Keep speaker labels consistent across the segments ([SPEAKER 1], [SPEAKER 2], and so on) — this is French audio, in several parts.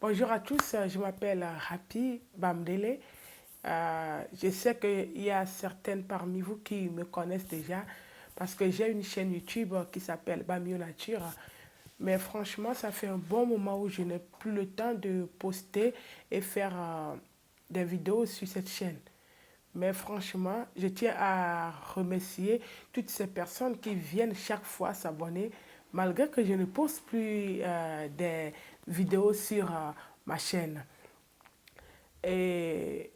[SPEAKER 1] Bonjour à tous, je m'appelle Happy Bamdele. Je sais qu'il y a certaines parmi vous qui me connaissent déjà parce que j'ai une chaîne YouTube qui s'appelle Bamio Nature. Mais franchement, ça fait un bon moment où je n'ai plus le temps de poster et faire des vidéos sur cette chaîne. Mais franchement, je tiens à remercier toutes ces personnes qui viennent chaque fois s'abonner, malgré que je ne poste plus des vidéos sur ma chaîne. Et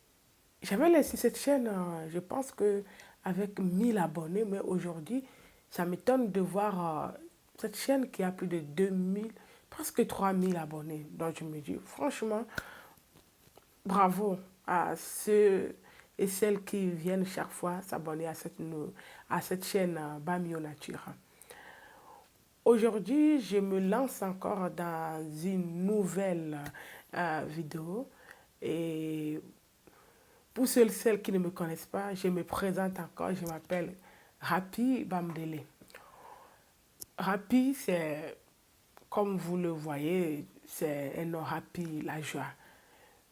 [SPEAKER 1] j'avais laissé cette chaîne, je pense que avec 1000 abonnés, mais aujourd'hui, ça m'étonne de voir cette chaîne qui a plus de 2000, presque 3000 abonnés. Donc je me dis, franchement, bravo à ceux et celles qui viennent chaque fois s'abonner à cette chaîne Bamio Nature. Aujourd'hui, je me lance encore dans une nouvelle vidéo. Et pour ceux et celles qui ne me connaissent pas, je me présente encore. Je m'appelle Happy Bamdele. Happy, c'est, comme vous le voyez, c'est un nom happy, la joie.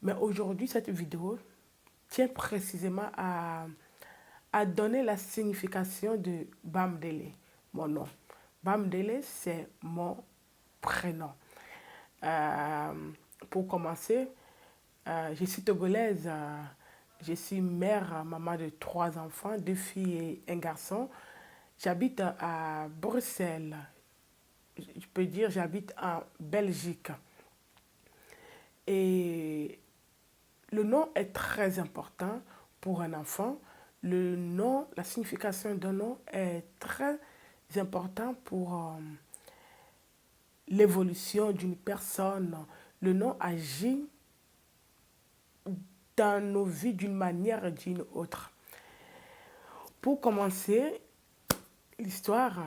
[SPEAKER 1] Mais aujourd'hui, cette vidéo tient précisément à donner la signification de Bamdele, mon nom. Bamdele, c'est mon prénom. Euh, pour commencer, je suis togolaise. Je suis mère, maman de 3 enfants, 2 filles et un garçon. J'habite à Bruxelles. Je peux dire j'habite en Belgique. Et le nom est très important pour un enfant. Le nom, la signification d'un nom est très important pour l'évolution d'une personne. Le nom agit dans nos vies d'une manière ou d'une autre. Pour commencer l'histoire,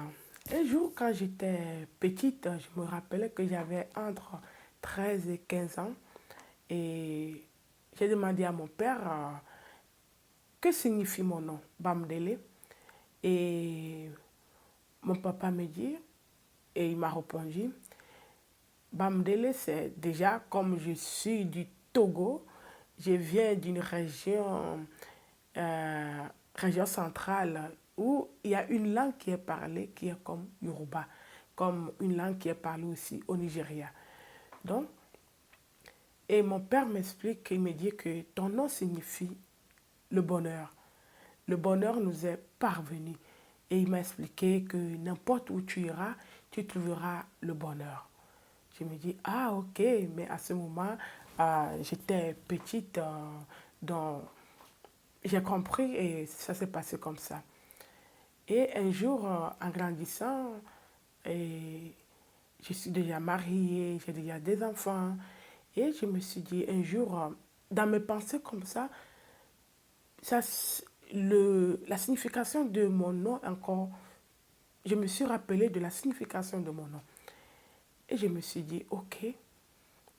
[SPEAKER 1] un jour quand j'étais petite, je me rappelais que j'avais entre 13 et 15 ans et j'ai demandé à mon père que signifie mon nom, Bamdele. Et mon papa me dit, et il m'a répondu, Bamdele, c'est déjà comme je suis du Togo, je viens d'une région centrale où il y a une langue qui est parlée qui est comme Yoruba, comme une langue qui est parlée aussi au Nigeria. Donc, et mon père m'explique, il me dit que ton nom signifie le bonheur. Le bonheur nous est parvenu. Et il m'a expliqué que n'importe où tu iras, tu trouveras le bonheur. Je me dis, ah ok, mais à ce moment, j'étais petite, donc j'ai compris et ça s'est passé comme ça. Et un jour, en grandissant, et je suis déjà mariée, j'ai déjà des enfants, et je me suis dit un jour, dans mes pensées comme ça la signification de mon nom encore, je me suis rappelé de la signification de mon nom. Et je me suis dit, ok,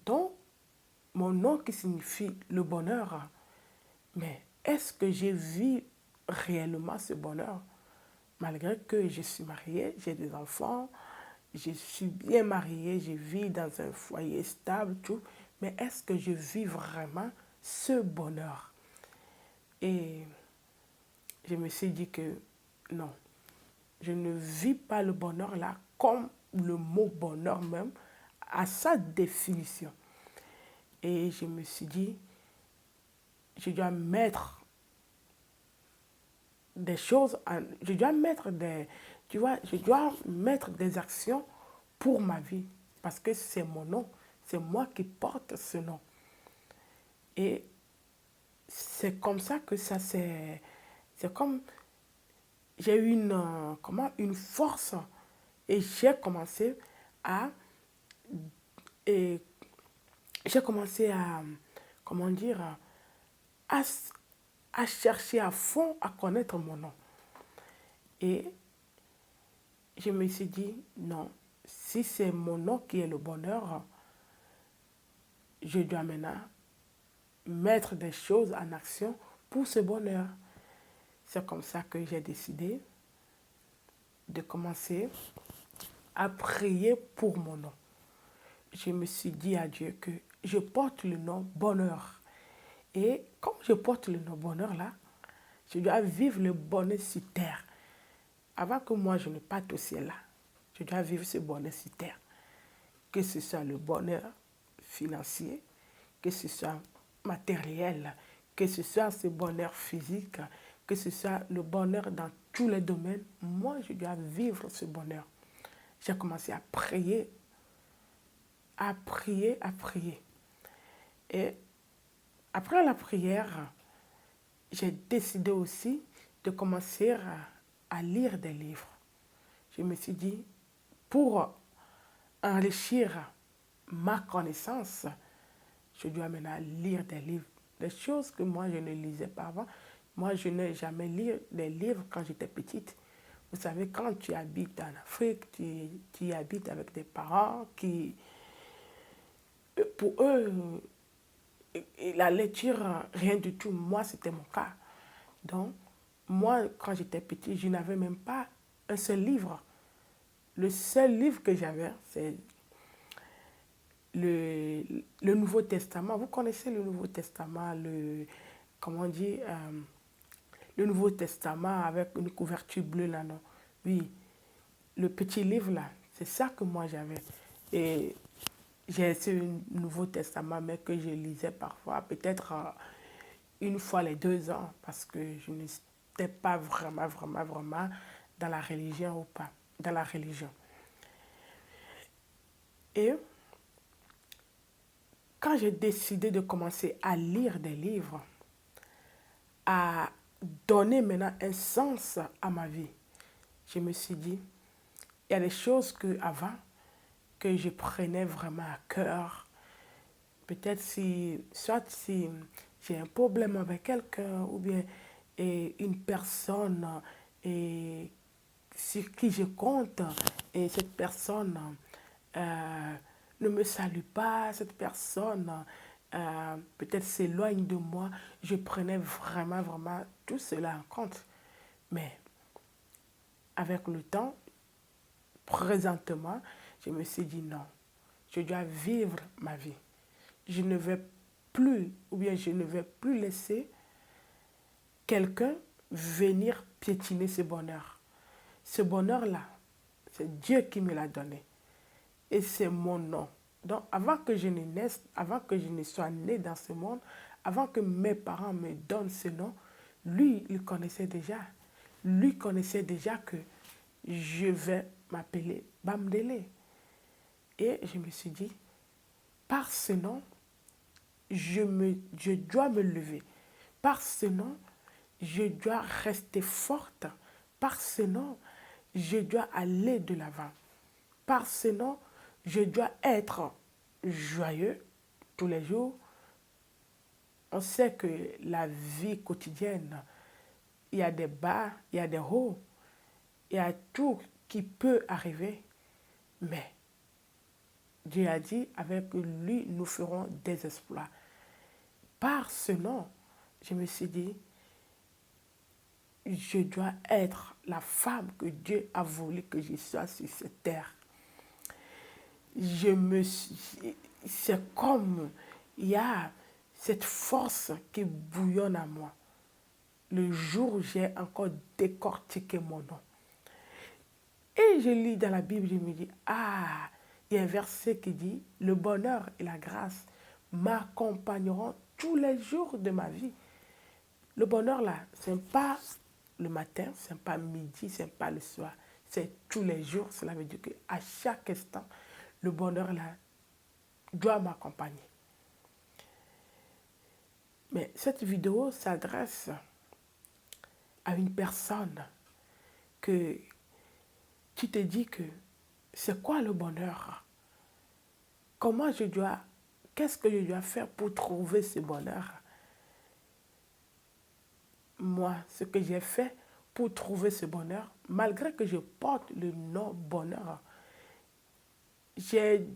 [SPEAKER 1] donc mon nom qui signifie le bonheur, mais est-ce que j'ai vu réellement ce bonheur? Malgré que je suis mariée, j'ai des enfants, je suis bien mariée, je vis dans un foyer stable, tout, mais est-ce que je vis vraiment ce bonheur? Et je me suis dit que non, je ne vis pas le bonheur là comme le mot bonheur même à sa définition. Et je me suis dit, je dois mettre des choses, je dois mettre des, tu vois, je dois mettre des actions pour ma vie parce que c'est mon nom, c'est moi qui porte ce nom. Et c'est comme ça que ça c'est comme j'ai eu une force et à, et j'ai commencé à, comment dire, à, à chercher à fond à connaître mon nom. Et je me suis dit, non, si c'est mon nom qui est le bonheur, je dois maintenant mettre des choses en action pour ce bonheur. C'est comme ça que j'ai décidé de commencer à prier pour mon nom. Je me suis dit à Dieu que je porte le nom bonheur. Et comme je porte le nom bonheur là, je dois vivre le bonheur sur terre. Avant que moi je ne parte au ciel là, je dois vivre ce bonheur sur terre. Que ce soit le bonheur financier, que ce soit matériel, que ce soit ce bonheur physique, que ce soit le bonheur dans tous les domaines, moi je dois vivre ce bonheur. J'ai commencé à prier, à prier, à prier. Et après la prière, j'ai décidé aussi de commencer à lire des livres. Je me suis dit, pour enrichir ma connaissance, je dois maintenant lire des livres. Des choses que moi, je ne lisais pas avant. Moi, je n'ai jamais lu des livres quand j'étais petite. Vous savez, quand tu habites en Afrique, tu habites avec des parents qui, pour eux, la lecture, rien du tout. Moi, c'était mon cas. Donc, moi, quand j'étais petite, je n'avais même pas un seul livre. Le seul livre que j'avais, c'est le Nouveau Testament. Vous connaissez le Nouveau Testament, comment on dit, le Nouveau Testament avec une couverture bleue là, non? Oui, le petit livre là, c'est ça que moi j'avais. Et j'ai ce Nouveau Testament, mais que je lisais parfois, peut-être une fois les 2 ans, parce que je n'étais pas vraiment dans la religion ou pas, dans la religion. Et quand j'ai décidé de commencer à lire des livres, à donner maintenant un sens à ma vie, je me suis dit, il y a des choses que avant que je prenais vraiment à cœur. Peut-être soit si j'ai un problème avec quelqu'un ou bien une personne sur qui je compte et cette personne ne me salue pas, cette personne peut-être s'éloigne de moi, je prenais vraiment tout cela en compte. Mais avec le temps, présentement, je me suis dit non, je dois vivre ma vie. Je ne vais plus, ou bien je ne vais plus laisser quelqu'un venir piétiner ce bonheur. Ce bonheur-là, c'est Dieu qui me l'a donné. Et c'est mon nom. Donc, avant que je ne naisse, avant que je ne sois né dans ce monde, avant que mes parents me donnent ce nom, lui, il connaissait déjà. Lui connaissait déjà que je vais m'appeler Bamdele. Et je me suis dit, par ce nom, je dois me lever. Par ce nom, je dois rester forte. Par ce nom, je dois aller de l'avant. Par ce nom, je dois être joyeux tous les jours. On sait que la vie quotidienne, il y a des bas, il y a des hauts, il y a tout qui peut arriver. Mais Dieu a dit, avec lui, nous ferons des exploits. Par ce nom, je me suis dit, je dois être la femme que Dieu a voulu que je sois sur cette terre. C'est comme il y a cette force qui bouillonne à moi. Le jour où j'ai encore décortiqué mon nom. Et je lis dans la Bible, je me dis, ah, il y a un verset qui dit, le bonheur et la grâce m'accompagneront tous les jours de ma vie. Le bonheur là, ce n'est pas le matin, ce n'est pas midi, ce n'est pas le soir, c'est tous les jours. Cela veut dire qu'à chaque instant, le bonheur là doit m'accompagner. Mais cette vidéo s'adresse à une personne que tu te dis que c'est quoi le bonheur? Qu'est-ce que je dois faire pour trouver ce bonheur? Moi, ce que j'ai fait pour trouver ce bonheur, malgré que je porte le nom bonheur, j'ai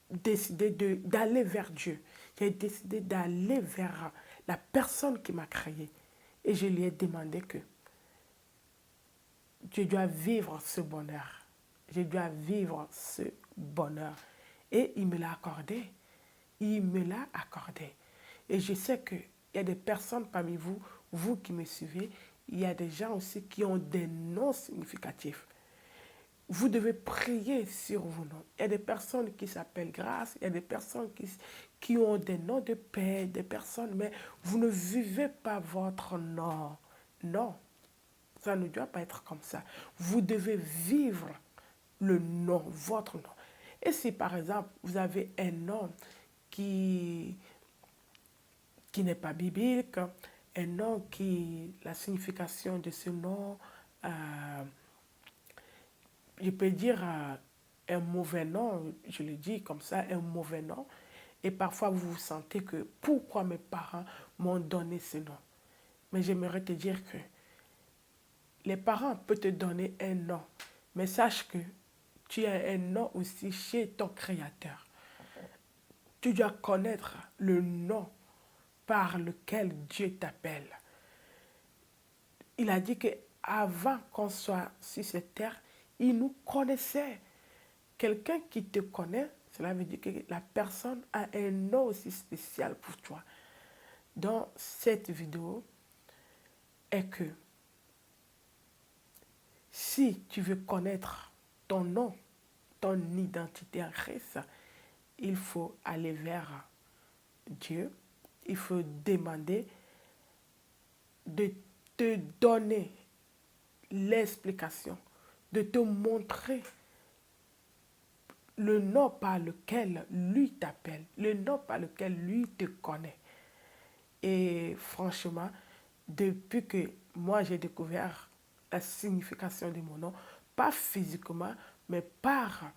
[SPEAKER 1] décidé d'aller vers Dieu. J'ai décidé d'aller vers la personne qui m'a créé. Et je lui ai demandé que je dois vivre ce bonheur. Je dois vivre ce bonheur. Et il me l'a accordé. il me l'a accordé. Et je sais qu'il y a des personnes parmi vous, vous qui me suivez, il y a des gens aussi qui ont des noms significatifs. Vous devez prier sur vos noms. Il y a des personnes qui s'appellent Grâce, il y a des personnes qui ont des noms de paix, des personnes, mais vous ne vivez pas votre nom. Non, ça ne doit pas être comme ça. Vous devez vivre le nom, votre nom. Et si par exemple, vous avez un nom qui n'est pas biblique, un nom qui, la signification de ce nom, je peux dire un mauvais nom, je le dis comme ça, un mauvais nom, et parfois vous vous sentez que pourquoi mes parents m'ont donné ce nom. Mais j'aimerais te dire que les parents peuvent te donner un nom, mais sache que tu as un nom aussi chez ton Créateur. Tu dois connaître le nom par lequel Dieu t'appelle. Il a dit que avant qu'on soit sur cette terre, il nous connaissait. Quelqu'un qui te connaît, cela veut dire que la personne a un nom aussi spécial pour toi. Dans cette vidéo, est que si tu veux connaître ton nom, ton identité en Christ, il faut aller vers Dieu. Il faut demander de te donner l'explication, de te montrer le nom par lequel lui t'appelle, le nom par lequel lui te connaît. Et franchement, depuis que moi j'ai découvert la signification de mon nom, pas physiquement, mais par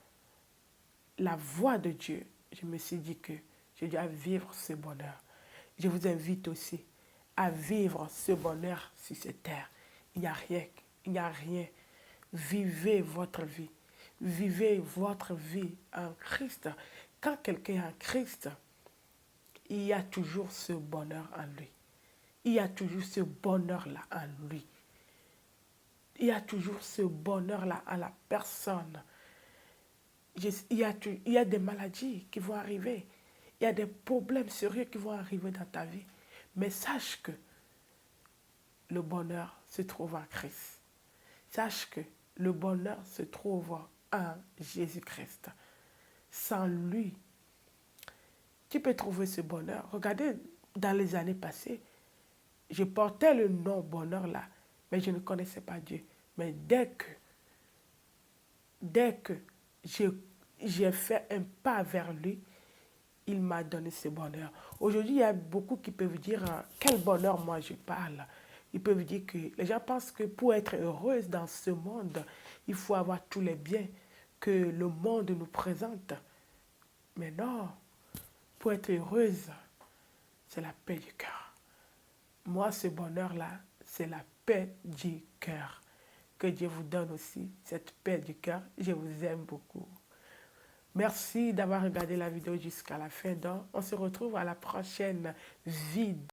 [SPEAKER 1] la voix de Dieu, je me suis dit que je dois vivre ce bonheur. Je vous invite aussi à vivre ce bonheur sur cette terre. Il n'y a rien, il n'y a rien. Vivez votre vie. Vivez votre vie en Christ. Quand quelqu'un est en Christ, il y a toujours ce bonheur en lui. Il y a toujours ce bonheur-là en lui. Il y a toujours ce bonheur-là en la personne. Il y a des maladies qui vont arriver. Il y a des problèmes sérieux qui vont arriver dans ta vie. Mais sache que le bonheur se trouve en Christ. Sache que le bonheur se trouve en Jésus-Christ. Sans lui, tu peux trouver ce bonheur. Regardez, dans les années passées, je portais le nom bonheur là, mais je ne connaissais pas Dieu. Mais dès que j'ai fait un pas vers lui, il m'a donné ce bonheur. Aujourd'hui, il y a beaucoup qui peuvent dire quel bonheur moi je parle. Ils peuvent dire que les gens pensent que pour être heureuse dans ce monde, il faut avoir tous les biens que le monde nous présente. Mais non, pour être heureuse, c'est la paix du cœur. Moi, ce bonheur-là, c'est la paix du cœur. Que Dieu vous donne aussi cette paix du cœur. Je vous aime beaucoup. Merci d'avoir regardé la vidéo jusqu'à la fin. Donc, on se retrouve à la prochaine vidéo.